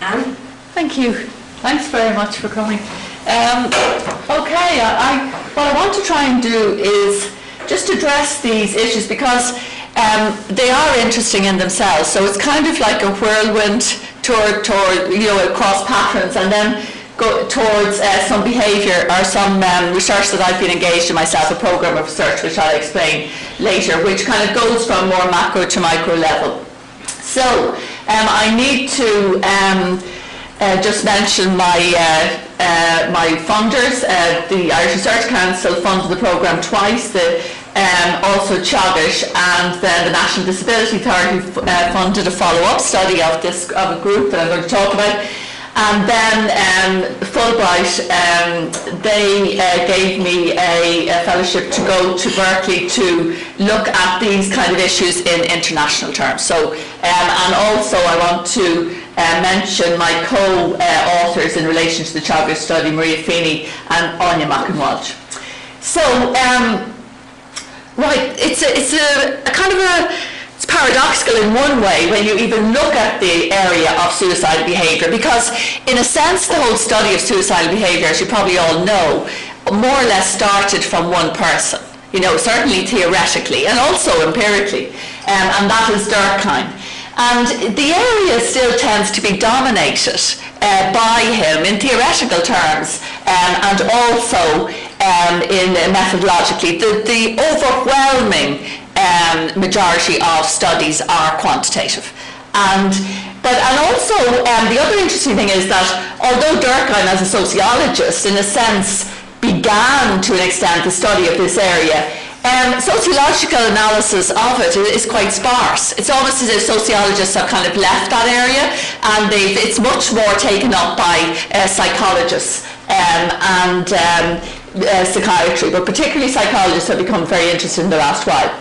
Anne? Thank you. Thanks very much for coming. Okay, what I want to try and do is just address these issues because they are interesting in themselves. So it's kind of like a whirlwind toward across patterns, and then go towards some behaviour or some research that I've been engaged in myself, a programme of research which I'll explain later, which kind of goes from more macro to micro level. So I need to just mention my funders. The Irish Research Council funded the programme twice, also Teagasc, and then the National Disability Authority funded a follow-up study of a group that I'm going to talk about. And then Fulbright, they gave me a fellowship to go to Berkeley to look at these kind of issues in international terms. So, and also I want to mention my co-authors in relation to the Teagasc study, Maria Feeney and Anya McInwalch. So, right, it's a kind of it's paradoxical in one way when you even look at the area of suicidal behaviour, because in a sense the whole study of suicidal behaviour, as you probably all know, more or less started from one person, certainly theoretically and also empirically, and that is Durkheim. And the area still tends to be dominated by him in theoretical terms, and also in methodologically. The overwhelming majority of studies are quantitative. And also the other interesting thing is that although Durkheim as a sociologist in a sense began to an extent the study of this area, sociological analysis of it is quite sparse. It's almost as if sociologists have kind of left that area, and it's much more taken up by psychologists and psychiatry, but particularly psychologists have become very interested in the last while.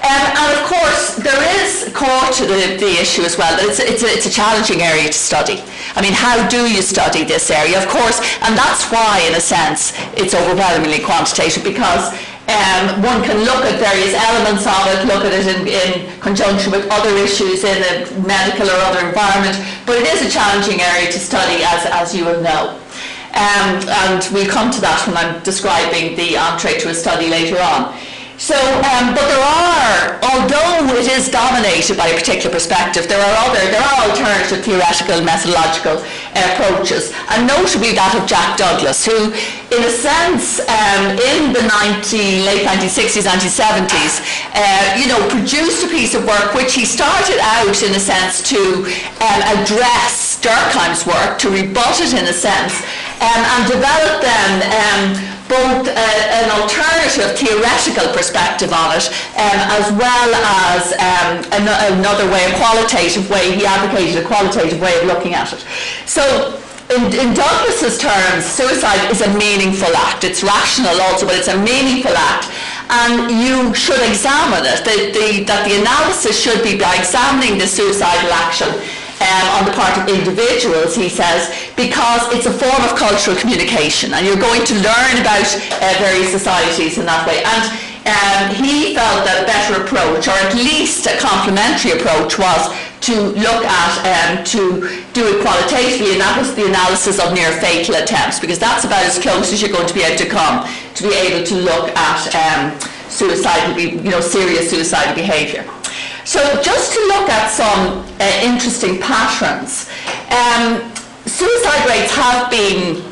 And of course, there is core to the issue as well. It's a challenging area to study. I mean, how do you study this area? Of course, and that's why, in a sense, it's overwhelmingly quantitative, because one can look at various elements of it, look at it in conjunction with other issues in a medical or other environment, but it is a challenging area to study, as you will know. And we'll come to that when I'm describing the entree to a study later on. So, but there are, although it is dominated by a particular perspective, there are alternative theoretical and methodological approaches, and notably that of Jack Douglas, who, in a sense, in the late 1960s, 1970s, produced a piece of work which he started out, in a sense, to address Durkheim's work, to rebut it, in a sense, and develop then both an alternative theoretical perspective on it, as well as another way, a qualitative way. He advocated a qualitative way of looking at it. So in Douglas's terms, suicide is a meaningful act. It's rational also, but it's a meaningful act, and you should examine it. That the analysis should be by examining the suicidal action on the part of individuals, he says, because it's a form of cultural communication, and you're going to learn about various societies in that way. And he felt that a better approach, or at least a complementary approach, was to look at, to do it qualitatively, and that was the analysis of near fatal attempts, because that's about as close as you're going to be able to come to be able to look at serious suicidal behaviour. So just to look at some interesting patterns, suicide rates have been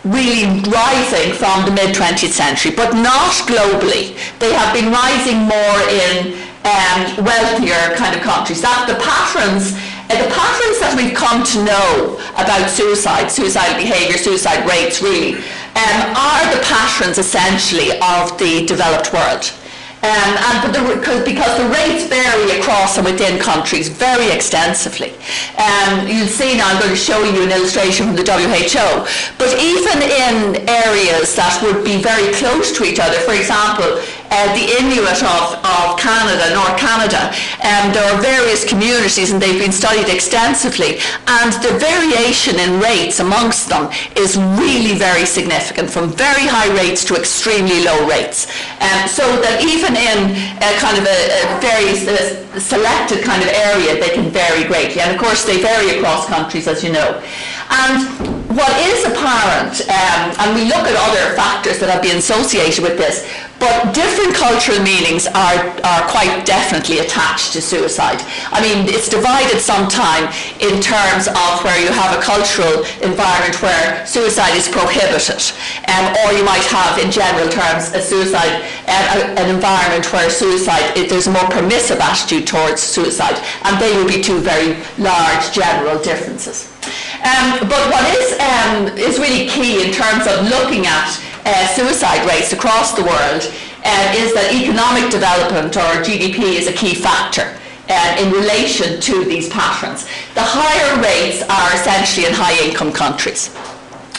really rising from the mid-20th century, but not globally. They have been rising more in wealthier kind of countries. The patterns that we've come to know about suicidal behaviour, suicide rates really, are the patterns essentially of the developed world. Because the rates vary across and within countries very extensively. You'll see now, I'm going to show you an illustration from the WHO, but even in areas that would be very close to each other, for example, the Inuit of Canada, North Canada. There are various communities and they've been studied extensively, and the variation in rates amongst them is really very significant, from very high rates to extremely low rates. So that even in kind of a very selected kind of area, they can vary greatly. And of course they vary across countries, as you know. And what is apparent, and we look at other factors that have been associated with this, but different cultural meanings are quite definitely attached to suicide. I mean, it's divided sometime in terms of where you have a cultural environment where suicide is prohibited, or you might have, in general terms, an environment where suicide, there's a more permissive attitude towards suicide, and they will be two very large general differences. But what is really key in terms of looking at suicide rates across the world is that economic development, or GDP, is a key factor in relation to these patterns. The higher rates are essentially in high-income countries.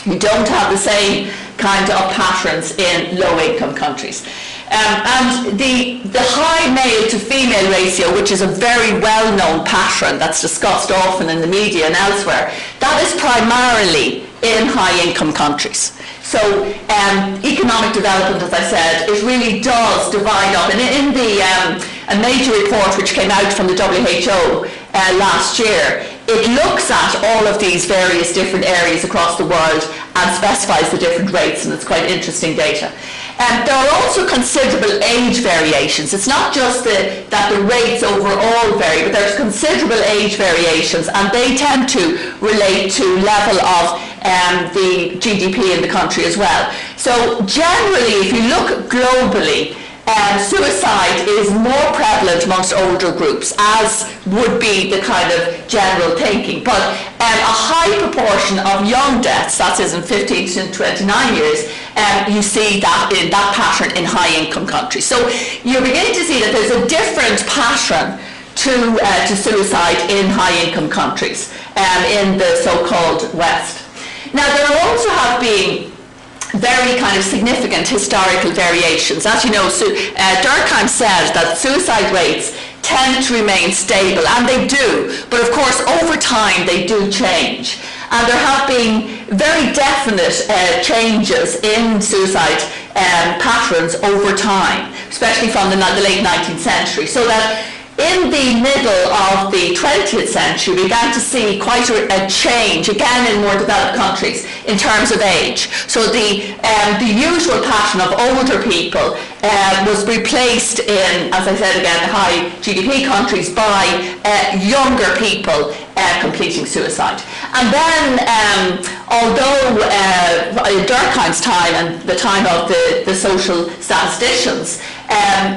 You don't have the same kind of patterns in low-income countries. And the high male to female ratio, which is a very well-known pattern that's discussed often in the media and elsewhere, that is primarily in high-income countries. So economic development, as I said, it really does divide up. And in a major report which came out from the WHO last year, it looks at all of these various different areas across the world and specifies the different rates, and it's quite interesting data. There are also considerable age variations. It's not just that the rates overall vary, but there's considerable age variations, and they tend to relate to level of the GDP in the country as well. So generally, if you look globally, suicide is more prevalent amongst older groups, as would be the kind of general thinking. But a high proportion of young deaths, that is in 15 to 29 years, you see that in that pattern in high-income countries. So you're beginning to see that there's a different pattern to suicide in high-income countries, in the so-called West. Now, there also have been very kind of significant historical variations. As you know, Durkheim said that suicide rates tend to remain stable, and they do, but of course over time they do change. And there have been very definite changes in suicide patterns over time, especially from the late 19th century, so that in the middle of the 20th century, we began to see quite a change, again in more developed countries, in terms of age. So the usual pattern of older people was replaced in, as I said again, high GDP countries by younger people completing suicide. And then, although in Durkheim's time and the time of the social statisticians,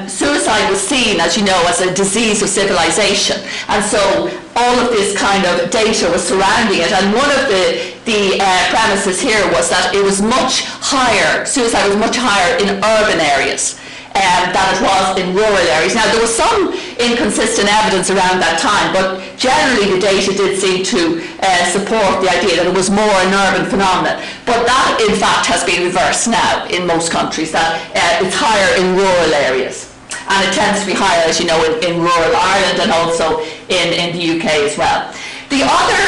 suicide was seen, as you know, as a disease of civilization, and so all of this kind of data was surrounding it. And one of the premises here was that it was much higher, suicide was much higher in urban areas than it was in rural areas. Now, there was some inconsistent evidence around that time, but generally the data did seem to support the idea that it was more an urban phenomenon. But that, in fact, has been reversed now in most countries, that it's higher in rural areas. And it tends to be higher, as you know, in rural Ireland and also in the UK as well. The other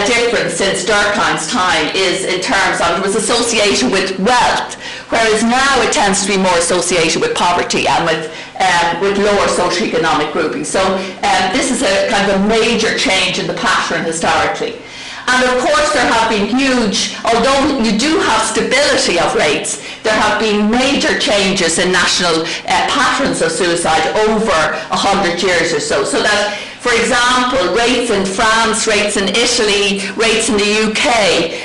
difference since Durkheim's time is in terms of it was associated with wealth, whereas now it tends to be more associated with poverty and with lower socioeconomic groupings. So this is a kind of a major change in the pattern historically. And of course there have been huge, although you do have stability of rates, there have been major changes in national patterns of suicide over 100 years or so. So that, for example, rates in France, rates in Italy, rates in the UK,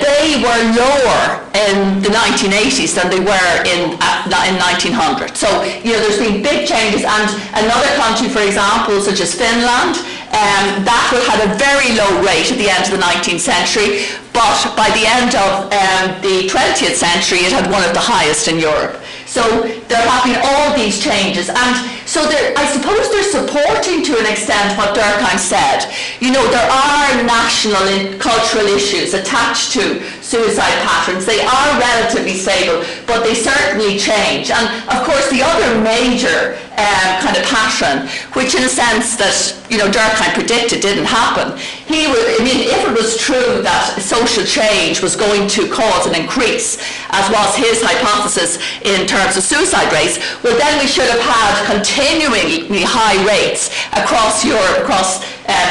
they were lower in the 1980s than they were in 1900. So, you know, there's been big changes. And another country, for example, such as Finland, that had a very low rate at the end of the 19th century, but by the end of the 20th century, it had one of the highest in Europe. So there have been all these changes. And So I suppose they're supporting to an extent what Durkheim said. You know, there are national and cultural issues attached to suicide patterns. They are relatively stable, but they certainly change. And of course, the other major kind of pattern, which in a sense that, you know, Durkheim predicted didn't happen, I mean, if it was true that social change was going to cause an increase, as was his hypothesis in terms of suicide rates, well, then we should have had continuingly high rates across Europe,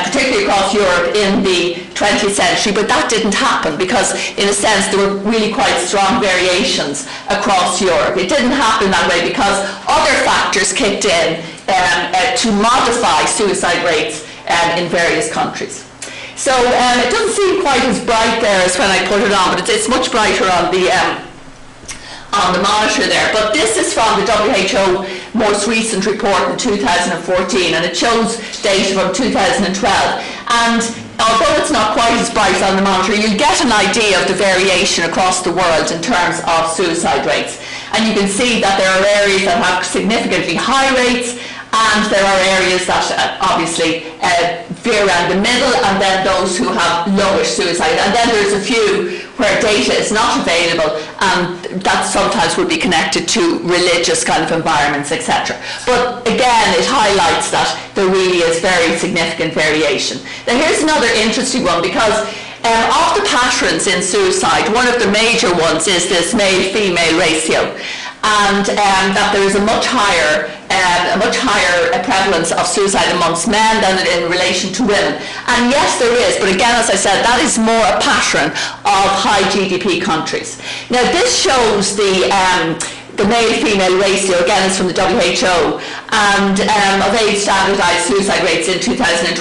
particularly across Europe in the 20th century, but that didn't happen because, in a sense, there were really quite strong variations across Europe. It didn't happen that way because other factors kicked in to modify suicide rates in various countries. So it doesn't seem quite as bright there as when I put it on, but it's much brighter on the monitor there. But this is from the WHO most recent report in 2014, and it shows data from 2012. And although it's not quite as bright on the monitor, you'll get an idea of the variation across the world in terms of suicide rates. And you can see that there are areas that have significantly high rates, and there are areas that obviously veer around the middle, and then those who have lowish suicide. And then there's a few where data is not available, and that sometimes would be connected to religious kind of environments, etc. But again, it highlights that there really is very significant variation. Now here's another interesting one, because of the patterns in suicide, one of the major ones is this male-female ratio, and that there is a much higher prevalence of suicide amongst men than in relation to women. And yes, there is, but again, as I said, that is more a pattern of high GDP countries. Now, this shows the male-female ratio, again, is from the WHO, and of age standardized suicide rates in 2012.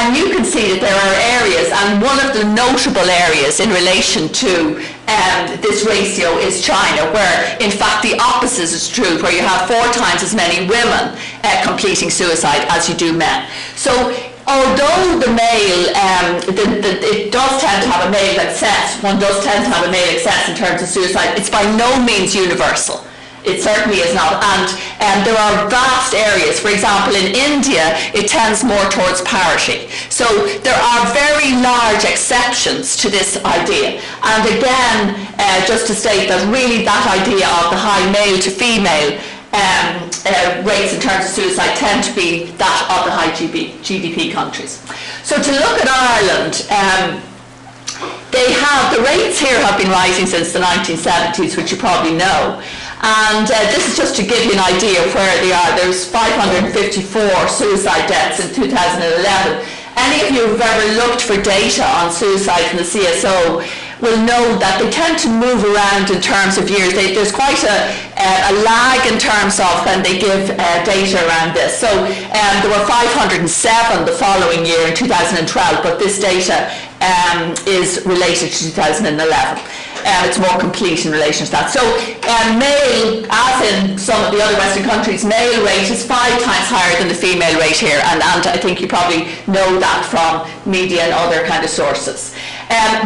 And you can see that there are areas, and one of the notable areas in relation to this ratio is China, where in fact the opposite is true, where you have 4 times as many women completing suicide as you do men. So although the male, it does tend to have a male excess, one does tend to have a male excess in terms of suicide, it's by no means universal. It certainly is not. And there are vast areas. For example, in India, it tends more towards parity. So there are very large exceptions to this idea. And again, just to state that really that idea of the high male to female rates in terms of suicide tend to be that of the high GDP countries. So to look at Ireland, the rates here have been rising since the 1970s, which you probably know. And this is just to give you an idea of where they are. There's 554 suicide deaths in 2011. Any of you who've ever looked for data on suicide from the CSO will know that they tend to move around in terms of years. There's quite a lag in terms of when they give data around this. So there were 507 the following year in 2012, but this data is related to 2011. It's more complete in relation to that. So male, as in some of the other Western countries, male rate is 5 times higher than the female rate here, and I think you probably know that from media and other kind of sources.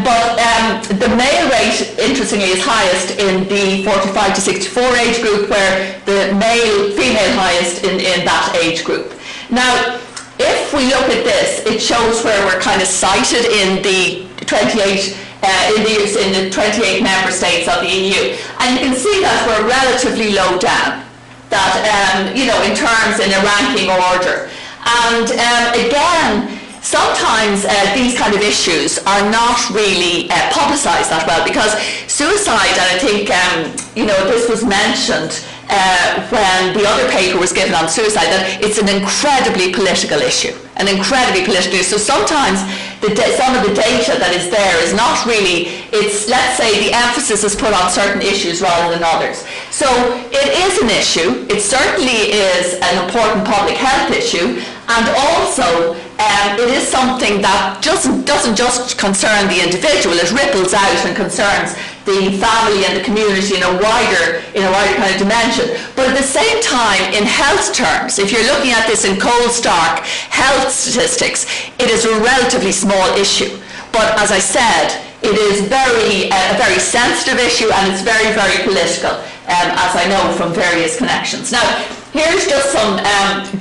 But the male rate, interestingly, is highest in the 45 to 64 age group, where the female highest in that age group. Now, if we look at this, it shows where we're kind of cited in the 28 in the 28 member states of the EU, and you can see that we're relatively low down, that you know, in terms in a ranking order. And again, sometimes these kind of issues are not really publicised that well, because suicide, and I think you know, this was mentioned when the other paper was given on suicide, that it's an incredibly political issue, So sometimes some of the data that is there is not really, let's say the emphasis is put on certain issues rather than others. So it is an issue, it certainly is an important public health issue, and also it is something that doesn't just concern the individual, it ripples out and concerns the family and the community in a wider kind of dimension. But at the same time, in health terms, if you're looking at this in cold, stark health statistics, it is a relatively small issue. But as I said, it is a very sensitive issue, and it's very, very political, as I know from various connections. Now, Here's just some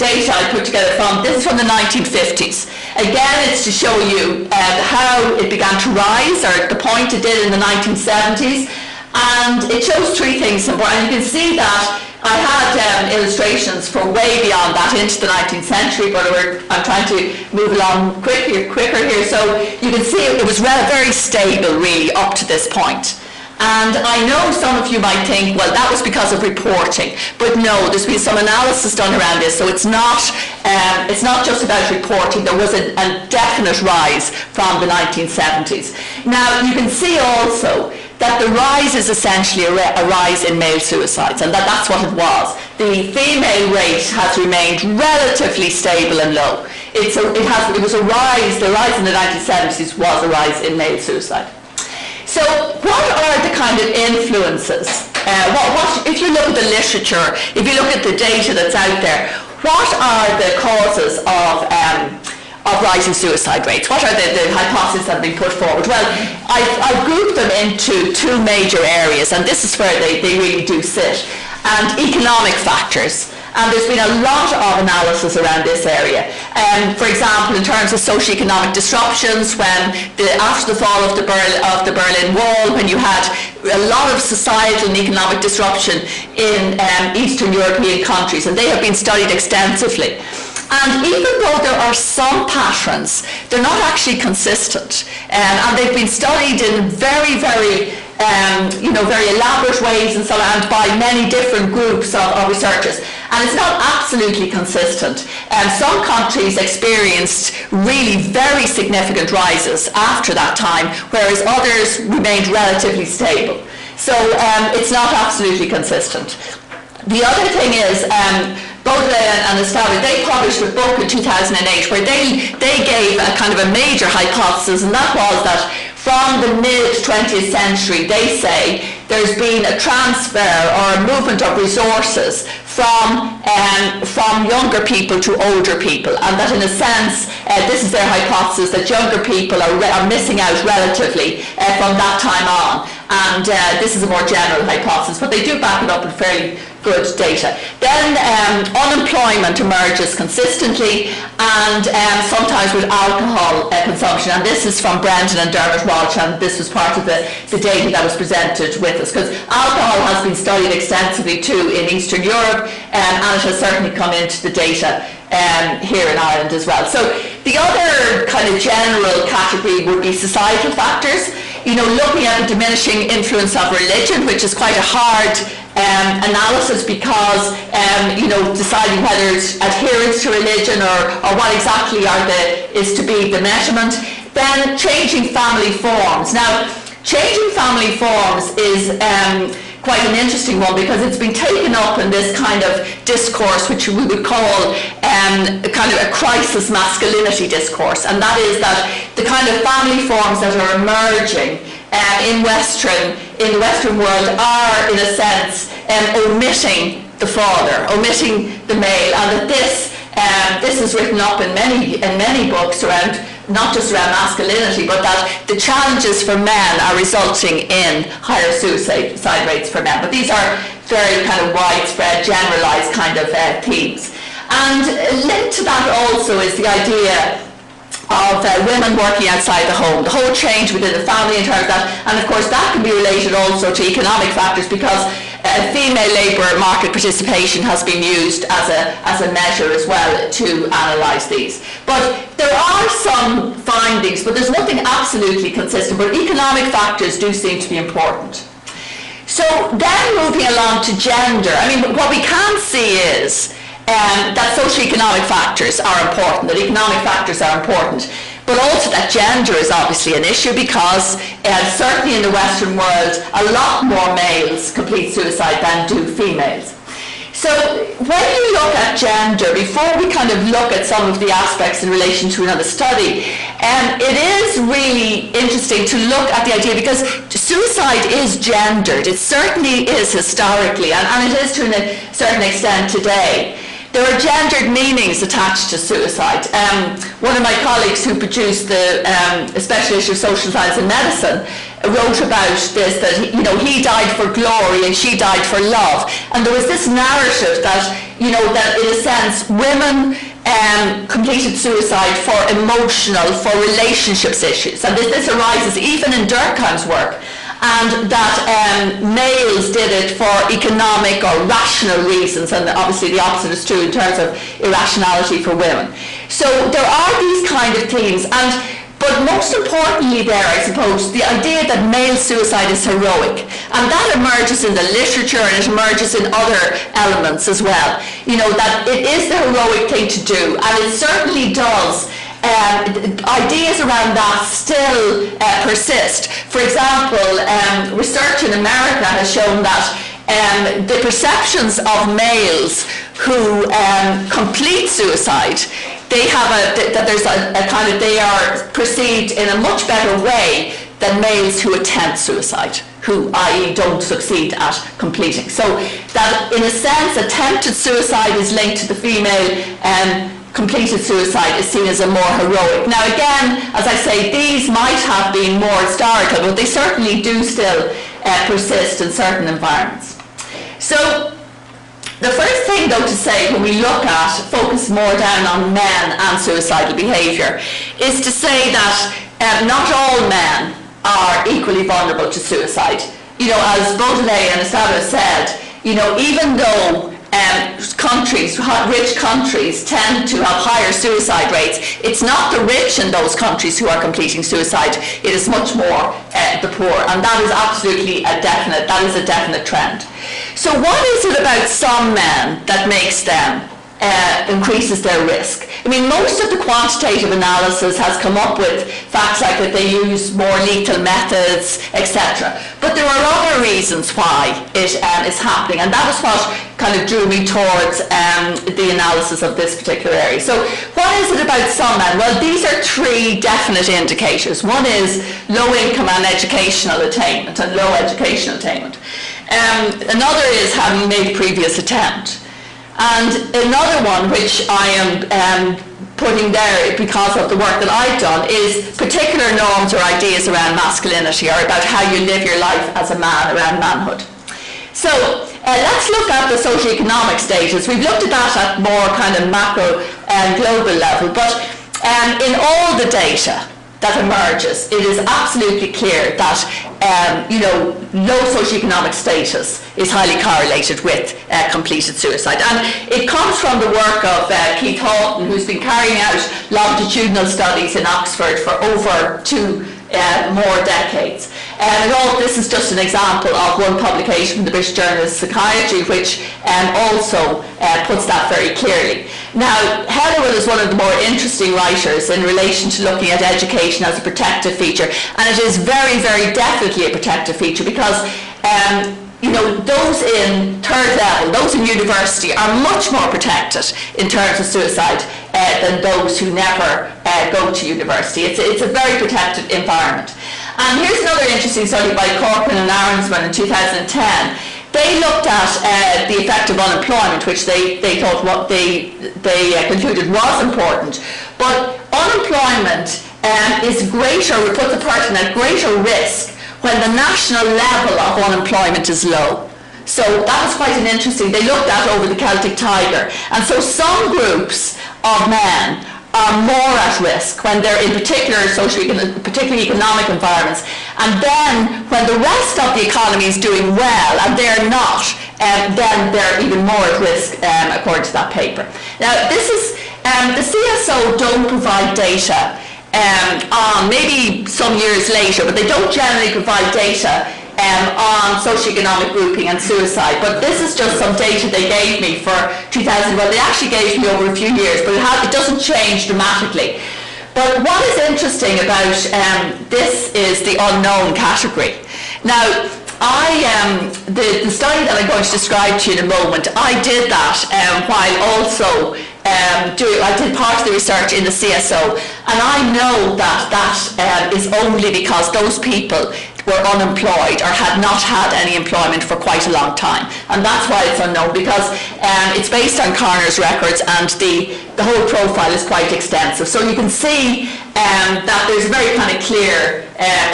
data I put together this is from the 1950s. Again, it's to show you how it began to rise, or the point it did in the 1970s. And it shows three things, and you can see that I had illustrations from way beyond that into the 19th century, but I'm trying to move along quicker here. So you can see it was very stable, really, up to this point. And I know some of you might think, well, that was because of reporting, but no, there's been some analysis done around this, so it's not just about reporting. There was a definite rise from the 1970s. Now, you can see also that the rise is essentially a rise in male suicides, and that's what it was. The female rate has remained relatively stable and low. It was a rise. The rise in the 1970s was a rise in male suicide. So what are the kind of influences? If you look at the literature, if you look at the data that's out there, what are the causes of rising suicide rates? What are the hypotheses that have been put forward? Well, I've grouped them into two major areas, and this is where they really do sit. And economic factors. And there's been a lot of analysis around this area. For example, in terms of socioeconomic disruptions, after the fall of the Berlin Wall, when you had a lot of societal and economic disruption in Eastern European countries, and they have been studied extensively. And even though there are some patterns, they're not actually consistent. And they've been studied in very, very elaborate ways and so on by many different groups of researchers. And it's not absolutely consistent. Some countries experienced really very significant rises after that time, whereas others remained relatively stable. So it's not absolutely consistent. The other thing is, Baudelaire and Estable, they published a book in 2008 where they gave a kind of a major hypothesis, and that was that from the mid-20th century, they say, there's been a transfer or a movement of resources from younger people to older people, and that in a sense, this is their hypothesis, that younger people are missing out relatively from that time on. And this is a more general hypothesis, but they do back it up with fairly good data. Then unemployment emerges consistently, and sometimes with alcohol consumption, and this is from Brendan and Dermot Walsh, and this was part of the data that was presented with us, because alcohol has been studied extensively too in Eastern Europe, and it has certainly come into the data here in Ireland as well. So the other kind of general category would be societal factors. Looking at the diminishing influence of religion, which is quite a hard analysis because, deciding whether it's adherence to religion or what exactly is to be the measurement. Then changing family forms. Now, changing family forms is quite an interesting one because it's been taken up in this kind of discourse which we would call kind of a crisis masculinity discourse, and that is that the kind of family forms that are emerging in the Western world are, in a sense, omitting the father, omitting the male, and that this is written up in many books around, not just around masculinity, but that the challenges for men are resulting in higher suicide rates for men. But these are very kind of widespread, generalized kind of themes. And linked to that also is the idea of women working outside the home, the whole change within the family in terms of that, and of course that can be related also to economic factors because female labour market participation has been used as a measure as well to analyse these. But there are some findings, but there's nothing absolutely consistent, but economic factors do seem to be important. So then moving along to gender, I mean, what we can see is that socioeconomic factors are important, that economic factors are important, but also that gender is obviously an issue because certainly in the Western world a lot more males complete suicide than do females. So when you look at gender, before we kind of look at some of the aspects in relation to another study, it is really interesting to look at the idea because suicide is gendered. It certainly is historically, and it is to a certain extent today. There are gendered meanings attached to suicide. One of my colleagues who produced the special issue of Social Science and Medicine wrote about this, that he died for glory and she died for love. And there was this narrative that, that in a sense women completed suicide for emotional, for relationships issues. And this arises even in Durkheim's work. And that males did it for economic or rational reasons, and obviously the opposite is true in terms of irrationality for women. So there are these kind of themes, but most importantly there, I suppose, the idea that male suicide is heroic, and that emerges in the literature and it emerges in other elements as well. That it is the heroic thing to do, and it certainly does. Ideas around that still persist. For example, research in America has shown that the perceptions of males who complete suicide, they are perceived in a much better way than males who attempt suicide, who, i.e., don't succeed at completing. So that, in a sense, attempted suicide is linked to the female, completed suicide is seen as a more heroic. Now again, as I say, these might have been more historical, but they certainly do still persist in certain environments. So the first thing, though, to say when we focus more down on men and suicidal behaviour, is to say that not all men are equally vulnerable to suicide. As Baudelaire and Estado said, even though rich countries tend to have higher suicide rates, it's not the rich in those countries who are completing suicide, it is much more the poor, and that is absolutely a definite trend. So what is it about some men that makes them increases their risk? I mean, most of the quantitative analysis has come up with facts like that they use more lethal methods, etc. But there are other reasons why it is happening, and that was what kind of drew me towards the analysis of this particular area. So what is it about some men? Well, these are three definite indicators. One is low income and educational attainment, and low educational attainment. Another is having made a previous attempt. And another one, which I am putting there because of the work that I've done, is particular norms or ideas around masculinity, or about how you live your life as a man, around manhood. So let's look at the socioeconomic status. We've looked at that at more kind of macro and global level, but in all the data that emerges, it is absolutely clear that low socioeconomic status is highly correlated with completed suicide. And it comes from the work of Keith Houghton, who's been carrying out longitudinal studies in Oxford for over more decades. This is just an example of one publication from the British Journal of Psychiatry, which also puts that very clearly. Now, Helliwell is one of the more interesting writers in relation to looking at education as a protective feature, and it is very, very definitely a protective feature because those in third level, those in university, are much more protected in terms of suicide than those who never go to university. It's a very protected environment. And here's another interesting study by Corcoran and Aronsman in 2010. They looked at the effect of unemployment, which they thought they concluded was important. But unemployment is greater, we put the person at greater risk when the national level of unemployment is low. So that was quite an interesting, they looked at over the Celtic Tiger. And so some groups of men are more at risk when they're in particularly economic environments. And then when the rest of the economy is doing well and they're not, then they're even more at risk according to that paper. Now this is, the CSO don't provide data maybe some years later, but they don't generally provide data on socioeconomic grouping and suicide. But this is just some data they gave me for 2000. Well, they actually gave me over a few years, but it doesn't change dramatically. But what is interesting about this is the unknown category. Now, the study that I'm going to describe to you in a moment, I did that while also I did part of the research in the CSO, and I know that is only because those people were unemployed or had not had any employment for quite a long time. And that's why it's unknown, because it's based on coroner's records, and the whole profile is quite extensive. So you can see that there's a very kind of clear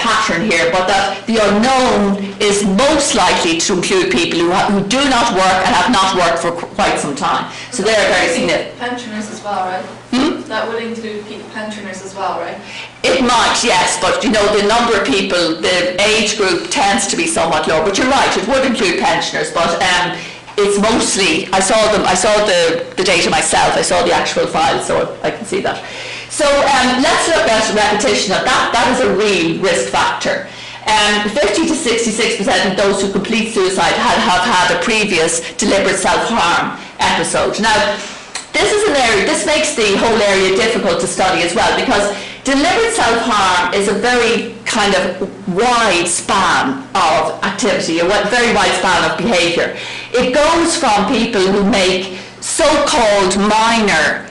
pattern here, but that the unknown is most likely to include people who do not work and have not worked for quite some time. So they're very significant. Pensioners as well, right? That would include pensioners as well, right? It might, yes, but you know, the number of people, the age group tends to be somewhat lower. But you're right, it would include pensioners, but it's mostly, I saw the data myself, I saw the actual file, so I can see that. So let's look at repetition. That is a real risk factor. 50 to 66% of those who complete suicide have had a previous deliberate self-harm episode. Now, this makes the whole area difficult to study as well, because deliberate self-harm is a very kind of wide span of activity, a very wide span of behaviour. It goes from people who make so-called minor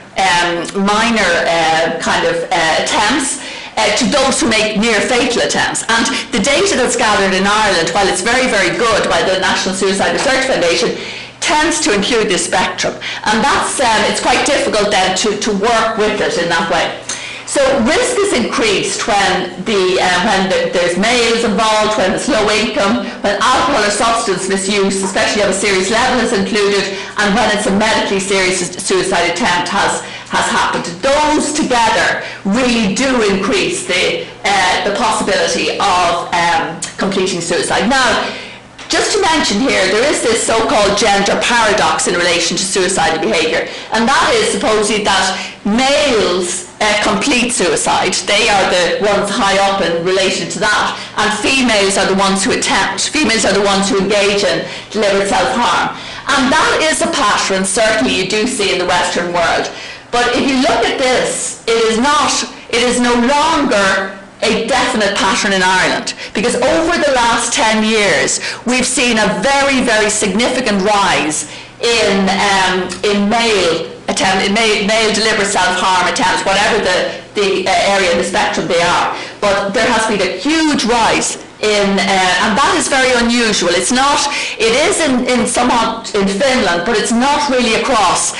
attempts to those who make near fatal attempts. And the data that's gathered in Ireland, while it's very, very good by the National Suicide Research Foundation, tends to include this spectrum, and that's it's quite difficult then to work with it in that way. So risk is increased when there's males involved, when there's low income, when alcohol or substance misuse, especially of a serious level, is included, and when it's a medically serious suicide attempt has happened. Those together really do increase the possibility of completing suicide. Now, just to mention here, there is this so-called gender paradox in relation to suicidal behaviour, and that is supposedly that males complete suicide. They are the ones high up in relation to that, and females are the ones who attempt. Females are the ones who engage in deliberate self-harm. And that is a pattern certainly you do see in the Western world. But if you look at this, it is no longer a definite pattern in Ireland, because over the last 10 years we've seen a very, very significant rise in male deliberate self-harm attempts, whatever the area in the spectrum they are. But there has been a huge rise and that is very unusual. It is somewhat in Finland, but it's not really across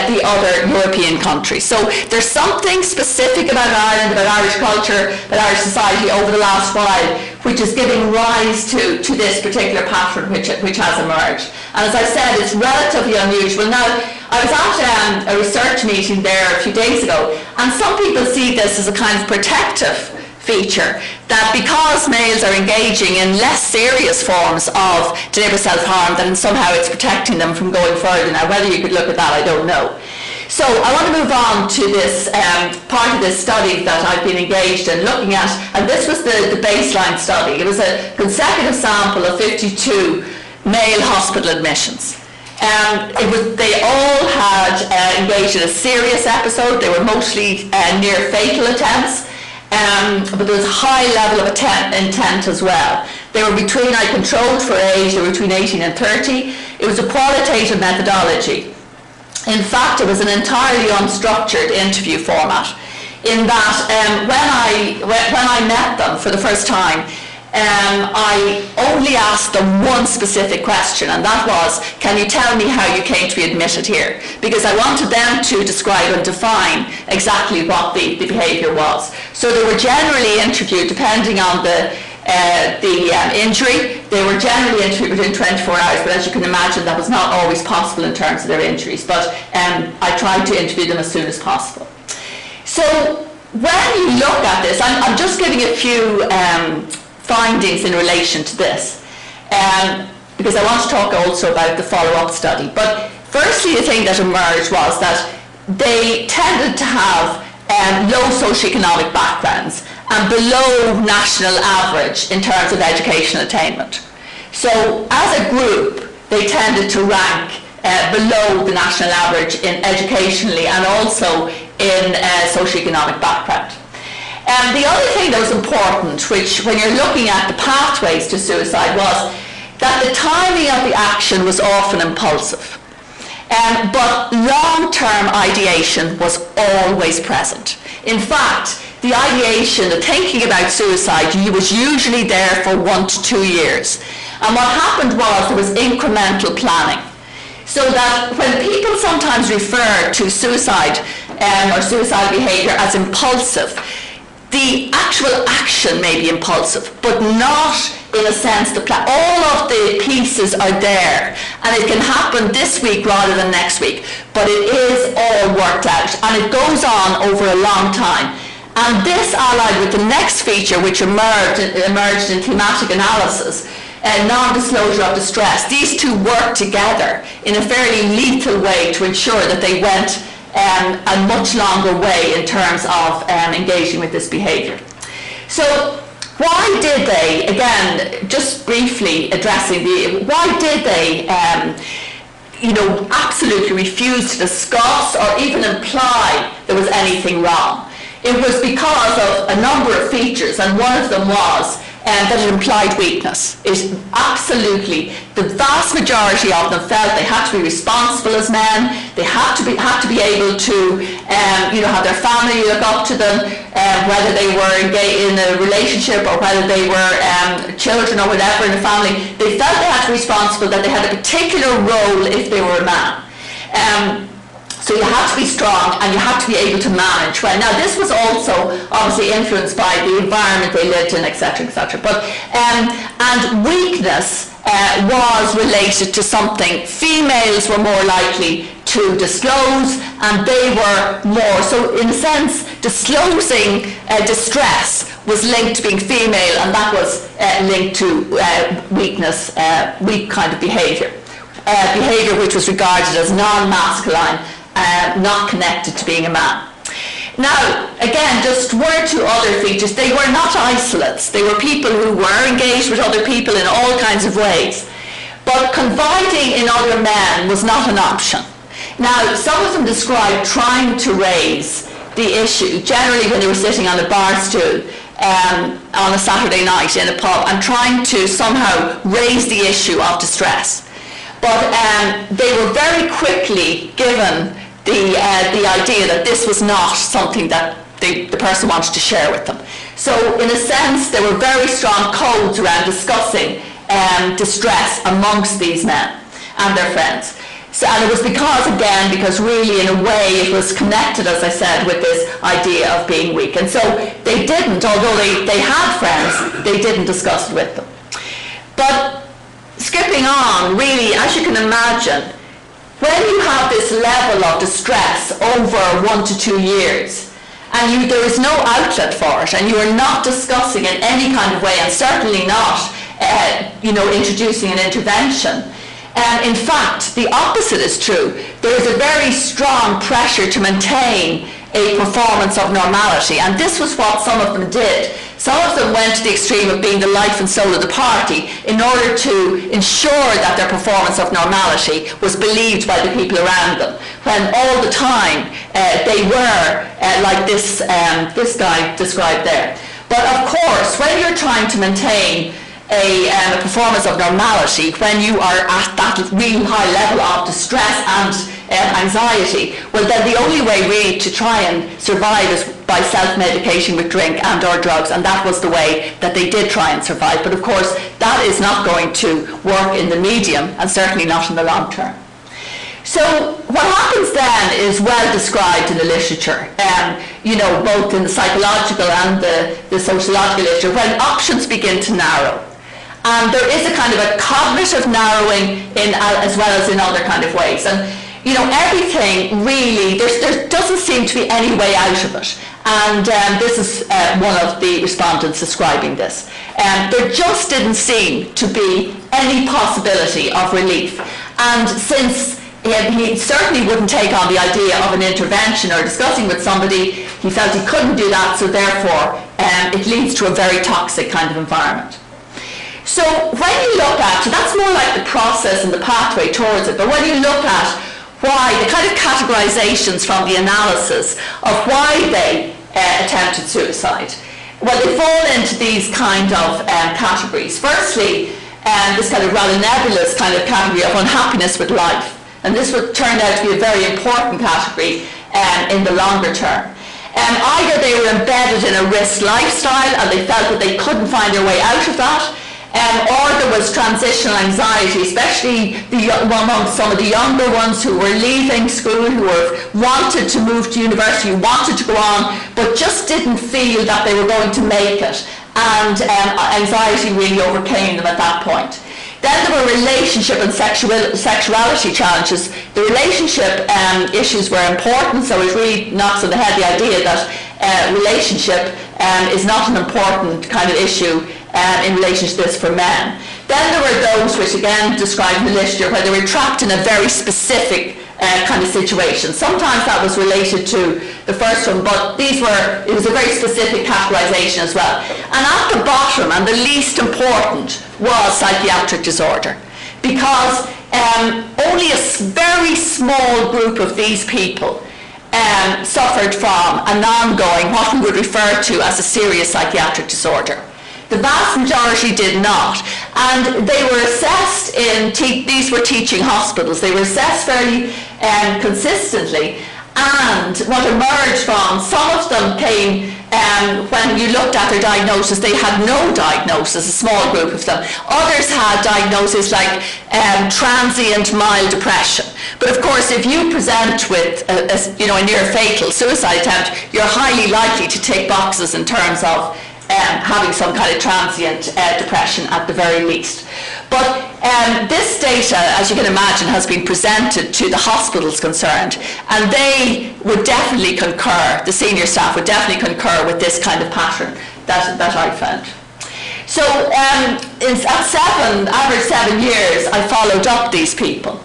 the other European countries. So there's something specific about Ireland, about Irish culture, about Irish society over the last while, which is giving rise to this particular pattern which has emerged. And as I said, it's relatively unusual. Now, I was at a research meeting there a few days ago, and some people see this as a kind of protective feature, that because males are engaging in less serious forms of deliberate self-harm, then somehow it's protecting them from going further. Now, whether you could look at that, I don't know. So I want to move on to this part of this study that I've been engaged in looking at, and this was the baseline study. It was a consecutive sample of 52 male hospital admissions. They all had engaged in a serious episode. They were mostly near fatal attempts. But there was a high level of intent as well. They were controlled for age, they were between 18 and 30. It was a qualitative methodology. In fact, it was an entirely unstructured interview format, in that when I met them for the first time, I only asked them one specific question, and that was, can you tell me how you came to be admitted here? Because I wanted them to describe and define exactly what the behaviour was. So they were generally interviewed, depending on the injury, they were generally interviewed within 24 hours, but as you can imagine, that was not always possible in terms of their injuries, but I tried to interview them as soon as possible. So when you look at this, I'm just giving a few findings in relation to this, because I want to talk also about the follow-up study. But firstly, the thing that emerged was that they tended to have low socioeconomic backgrounds and below national average in terms of educational attainment. So as a group, they tended to rank below the national average in educationally and also in socioeconomic background. The other thing that was important, which when you're looking at the pathways to suicide, was that the timing of the action was often impulsive. But long-term ideation was always present. In fact, the ideation, the thinking about suicide was usually there for 1 to 2 years. And what happened was there was incremental planning. So that when people sometimes refer to suicide or suicidal behaviour as impulsive, the actual action may be impulsive, but not in a sense the plan. All of the pieces are there, and it can happen this week rather than next week, but it is all worked out, and it goes on over a long time. And this, allied with the next feature which emerged in thematic analysis, non-disclosure of distress, these two work together in a fairly lethal way to ensure that they went a much longer way in terms of engaging with this behaviour. So why did they, again, just briefly addressing why did they absolutely refuse to discuss or even imply there was anything wrong? It was because of a number of features, and one of them was that it implied weakness. It absolutely, the vast majority of them felt they had to be responsible as men. They had to be able to, have their family look up to them, whether they were engaged in a relationship or whether they were children or whatever in the family. They felt they had to be responsible, that they had a particular role if they were a man. So you had to be strong and you had to be able to manage well. Now this was also obviously influenced by the environment they lived in, etc., etc. But and weakness was related to something. Females were more likely to disclose, and they were more. So in a sense, disclosing distress was linked to being female, and that was linked to weakness, weak kind of behaviour. Behaviour which was regarded as non-masculine, not connected to being a man. Now, again, just one or two other features. They were not isolates. They were people who were engaged with other people in all kinds of ways. But confiding in other men was not an option. Now, some of them described trying to raise the issue, generally when they were sitting on a bar stool on a Saturday night in a pub, and trying to somehow raise the issue of distress. But they were very quickly given the idea that this was not something that the person wanted to share with them. So in a sense, there were very strong codes around discussing distress amongst these men and their friends. So, and it was because really in a way it was connected, as I said, with this idea of being weak. And so they didn't, although they had friends, they didn't discuss it with them. But skipping on, really, as you can imagine, when you have this level of distress over 1 to 2 years, and there is no outlet for it, and you are not discussing in any kind of way, and certainly not, introducing an intervention. In fact, the opposite is true. There is a very strong pressure to maintain a performance of normality, and this was what some of them did. Some of them went to the extreme of being the life and soul of the party in order to ensure that their performance of normality was believed by the people around them, when all the time they were like this guy described there. But of course, when you're trying to maintain a performance of normality, when you are at that really high level of distress and anxiety, well then the only way really to try and survive is by self-medication with drink and or drugs, and that was the way that they did try and survive. But of course that is not going to work in the medium, and certainly not in the long term. So what happens then is well described in the literature, both in the psychological and the sociological literature, when options begin to narrow. And there is a kind of a cognitive narrowing as well as in other kind of ways. And everything really, there doesn't seem to be any way out of it. And this is one of the respondents describing this. There just didn't seem to be any possibility of relief. And since he certainly wouldn't take on the idea of an intervention or discussing with somebody, he felt he couldn't do that, so therefore it leads to a very toxic kind of environment. So when you look at, so that's more like the process and the pathway towards it, but when you look at why, the kind of categorizations from the analysis of why they attempted suicide, well, they fall into these kind of categories. Firstly, this kind of rather nebulous kind of category of unhappiness with life, and this would turn out to be a very important category in the longer term. Either they were embedded in a risk lifestyle and they felt that they couldn't find their way out of that, or there was transitional anxiety, especially among some of the younger ones who were leaving school, who wanted to move to university, who wanted to go on, but just didn't feel that they were going to make it, and anxiety really overcame them at that point. Then there were relationship and sexuality challenges. The relationship issues were important, so it really knocks on the head the idea that relationship is not an important kind of issue in relation to this for men. Then there were those which again described in the literature where they were trapped in a very specific kind of situation. Sometimes that was related to the first one, but it was a very specific categorization as well. And at the bottom, and the least important, was psychiatric disorder, because only a very small group of these people suffered from an ongoing, what we would refer to as a serious psychiatric disorder. The vast majority did not, and they were assessed in, these were teaching hospitals, they were assessed very consistently, and what emerged from, some of them came, when you looked at their diagnosis, they had no diagnosis, a small group of them. Others had diagnoses like transient mild depression. But of course, if you present with a near fatal suicide attempt, you're highly likely to tick boxes in terms of having some kind of transient depression at the very least. But this data, as you can imagine, has been presented to the hospitals concerned, and they would definitely concur, the senior staff would definitely concur with this kind of pattern that I found. So at average 7 years, I followed up these people.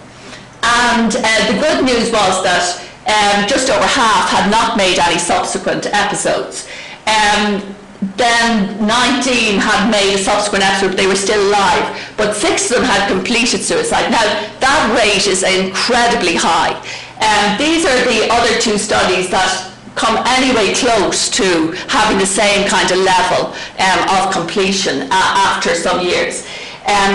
And the good news was that just over half had not made any subsequent episodes. Then 19 had made a subsequent episode, they were still alive, but 6 of them had completed suicide. Now, that rate is incredibly high. These are the other 2 studies that come anyway close to having the same kind of level of completion after some years.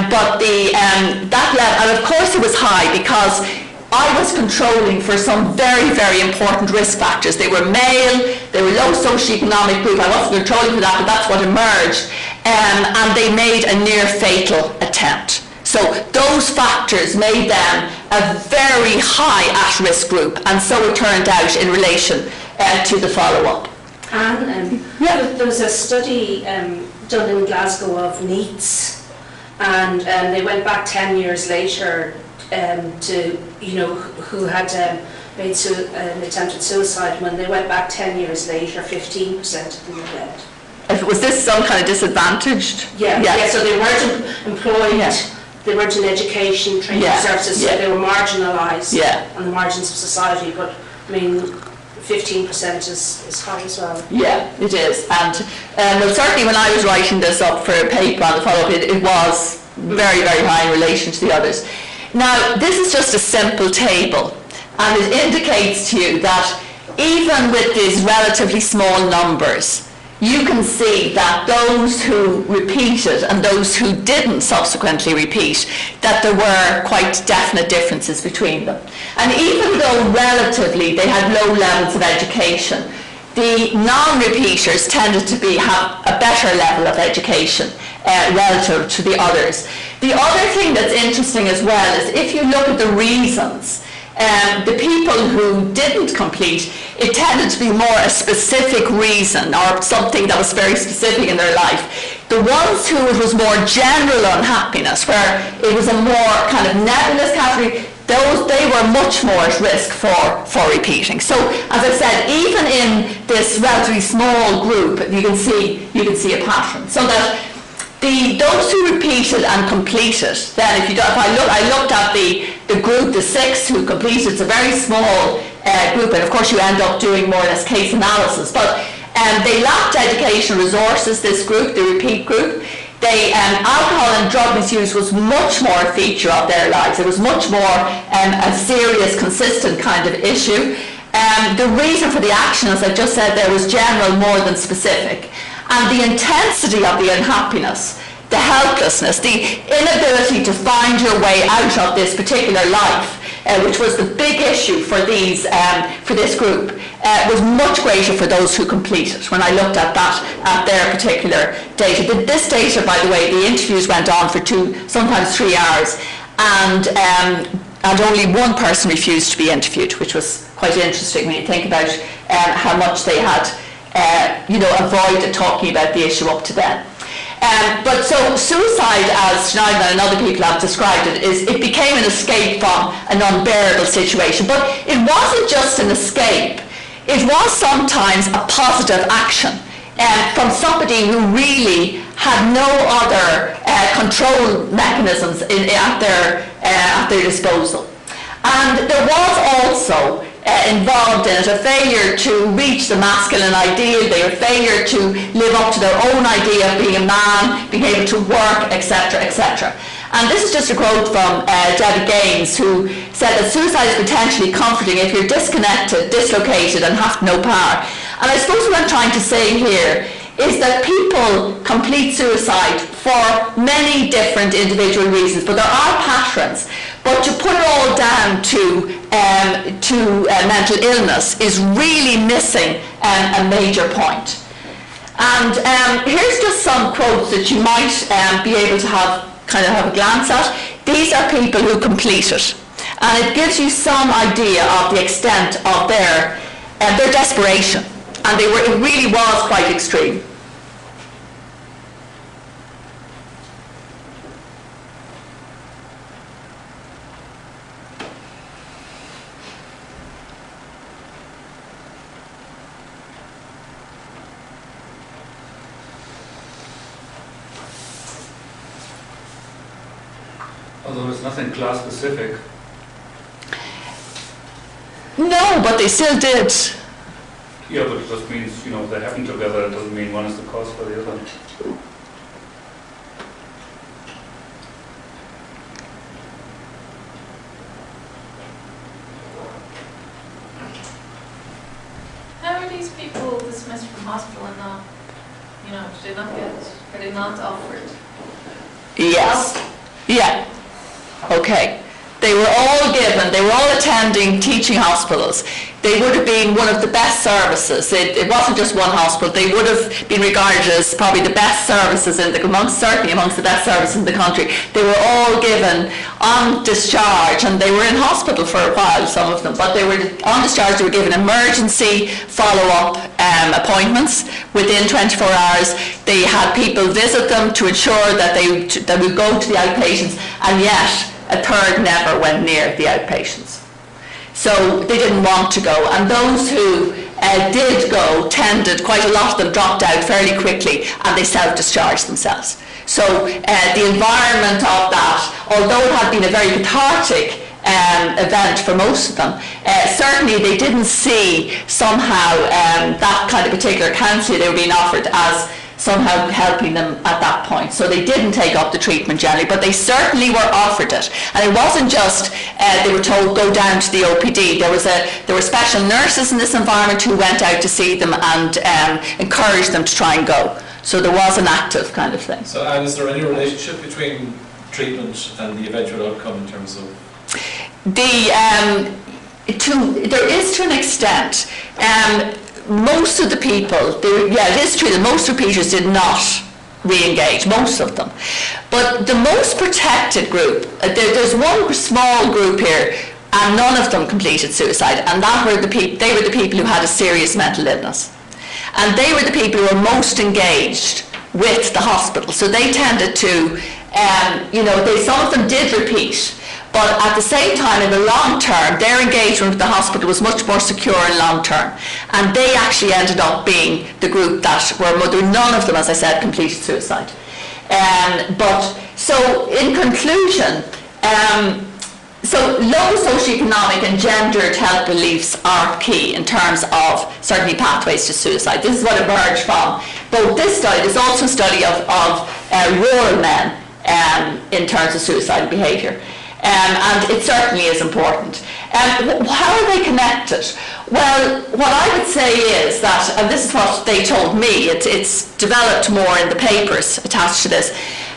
But that level, and of course it was high because I was controlling for some very, very important risk factors. They were male, they were low socioeconomic group. I wasn't controlling for that, but that's what emerged. And they made a near fatal attempt. So those factors made them a very high at-risk group, and so it turned out in relation to the follow-up. And there was a study done in Glasgow of NEETs, and they went back 10 years later to, who had made an attempted suicide. When they went back 10 years later, 15% of them were dead. Was this some kind of disadvantaged? Yeah, so they weren't employed, they weren't in education, training services, so they were marginalised on the margins of society, but I mean, 15% is high as well. Yeah, it is. And well, certainly when I was writing this up for a paper on the follow-up, it was very, very high in relation to the others. Now, this is just a simple table, and it indicates to you that even with these relatively small numbers, you can see that those who repeated and those who didn't subsequently repeat, that there were quite definite differences between them. And even though relatively they had low levels of education, the non-repeaters tended to have a better level of education relative to the others. The other thing that's interesting as well is if you look at the reasons, the people who didn't complete, it tended to be more a specific reason or something that was very specific in their life. The ones who it was more general unhappiness, where it was a more kind of nebulous category, they were much more at risk for repeating. So, as I said, even in this relatively small group, you can see a pattern. So that those who repeated and completed, then I looked at the group, the 6 who completed. It's a very small group, and of course you end up doing more or less case analysis. But they lacked educational resources. This group, the repeat group. Alcohol and drug misuse was much more a feature of their lives. It was much more a serious, consistent kind of issue. The reason for the action, as I just said, there was general more than specific. And the intensity of the unhappiness, the helplessness, the inability to find your way out of this particular life, which was the big issue for this group, was much greater for those who completed when I looked at that, at their particular data. This data, by the way, the interviews went on for 2, sometimes 3 hours, and only one person refused to be interviewed, which was quite interesting when you think about how much they had avoided talking about the issue up to then. But so suicide, as Schneider and other people have described it, it became an escape from an unbearable situation. But it wasn't just an escape. It was sometimes a positive action from somebody who really had no other control mechanisms at their disposal. And there was also involved in it a failure to reach the masculine ideal, their failure to live up to their own idea of being a man, being able to work, etc., etc. And this is just a quote from Debbie Gaines, who said that suicide is potentially comforting if you're disconnected, dislocated, and have no power. And I suppose what I'm trying to say here is that people complete suicide for many different individual reasons, but there are patterns. But to put it all down to mental illness is really missing a major point. And here's just some quotes that you might be able to have a glance at. These are people who complete it, and it gives you some idea of the extent of their desperation. And it really was quite extreme. Although it's nothing class specific. No, but they still did. Yeah, but it just means, they happen together. It doesn't mean one is the cause for the other. How are these people dismissed from hospital and not, are they not offered? Yes. Yeah. Okay. They were all attending teaching hospitals. They would have been one of the best services. It wasn't just one hospital. They would have been regarded as probably the best services certainly amongst the best services in the country. They were all given on discharge, and they were in hospital for a while, some of them, but they were on discharge. They were given emergency follow-up appointments within 24 hours. They had people visit them to ensure that they would go to the outpatients, and yet a third never went near the outpatients. So they didn't want to go, and those who did go quite a lot of them dropped out fairly quickly, and they self-discharged themselves. So the environment of that, although it had been a very cathartic event for most of them, certainly they didn't see somehow that kind of particular counselling they were being offered as somehow helping them at that point. So they didn't take up the treatment generally, but they certainly were offered it. And it wasn't just they were told go down to the OPD. There were special nurses in this environment who went out to see them and encouraged them to try and go. So there was an active kind of thing. So Anne, is there any relationship between treatment and the eventual outcome in terms of? There is to an extent. Most of the people, it is true that most repeaters did not re-engage, most of them. But the most protected group, there's one small group here, and none of them completed suicide, and they were the people who had a serious mental illness. And they were the people who were most engaged with the hospital. So they tended to, some of them did repeat. But at the same time, in the long term, their engagement with the hospital was much more secure in long term. And they actually ended up being the group that none of them, as I said, completed suicide. So in conclusion, so low socioeconomic and gendered health beliefs are key in terms of certainly pathways to suicide. This is what emerged from both this study. There's also a study of rural men in terms of suicidal behaviour. And it certainly is important. How are they connected? Well, what I would say is that, and this is what they told me, it's developed more in the papers attached to this,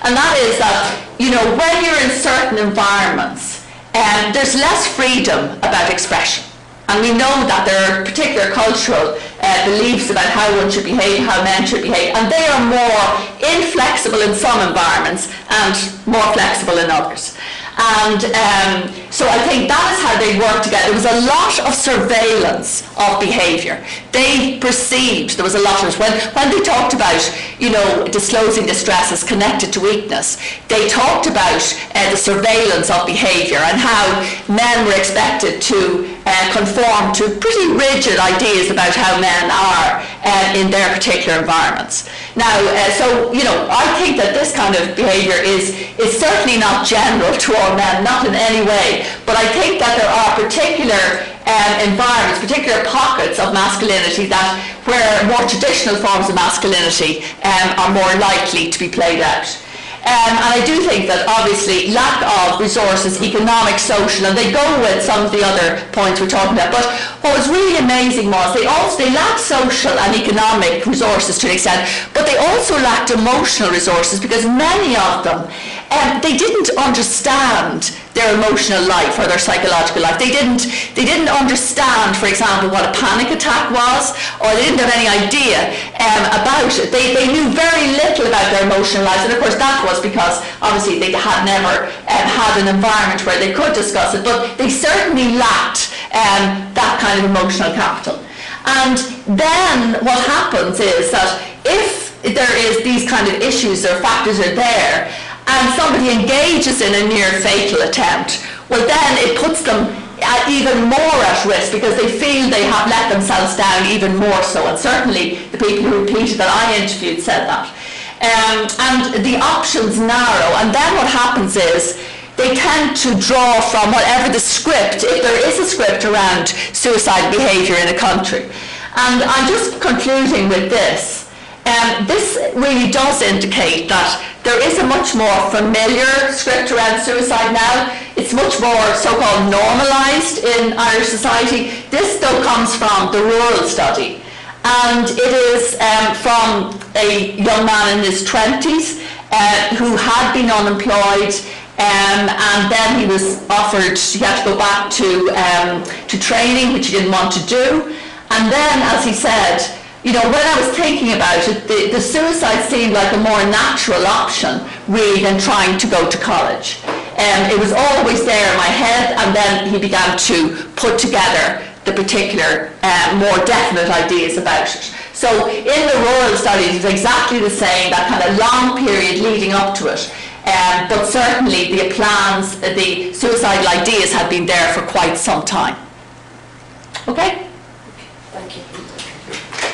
and that is that, when you're in certain environments, there's less freedom about expression. And we know that there are particular cultural beliefs about how one should behave, how men should behave, and they are more inflexible in some environments and more flexible in others. And so I think that is how they work together. There was a lot of surveillance of behaviour. They perceived there was a lot of it. When they talked about, you know, disclosing distress as connected to weakness, they talked about the surveillance of behaviour and how men were expected to conform to pretty rigid ideas about how men are in their particular environments. Now, so, you know, I think that this kind of behaviour is certainly not general to all men, not in any way, but I think that there are particular environments, particular pockets of masculinity that where more traditional forms of masculinity are more likely to be played out. And I do think that obviously lack of resources, economic, social, and they go with some of the other points we're talking about, but what was really amazing was they lacked social and economic resources to an extent, but they also lacked emotional resources because many of them, they didn't understand their emotional life or their psychological life. They didn't understand, for example, what a panic attack was, or they didn't have any idea about it. They knew very little about their emotional lives, and of course that was because obviously they had never had an environment where they could discuss it, but they certainly lacked that kind of emotional capital. And then what happens is that if there is these kind of issues or factors are there, and somebody engages in a near fatal attempt, well then it puts them even more at risk because they feel they have let themselves down even more so, and certainly the people who repeated that I interviewed said that. And the options narrow, and then what happens is they tend to draw from whatever the script, if there is a script around suicide behaviour in a country. And I'm just concluding with this. This really does indicate that there is a much more familiar script around suicide now. It's much more so-called normalised in Irish society. This though comes from the rural study, and it is from a young man in his 20s who had been unemployed, and then he was offered, he had to go back to training, which he didn't want to do, and then, as he said, you know, when I was thinking about it, the suicide seemed like a more natural option really than trying to go to college. It was always there in my head, and then he began to put together the particular more definite ideas about it. So in the rural studies it's exactly the same, that kind of long period leading up to it. But certainly the plans, the suicidal ideas had been there for quite some time. Okay?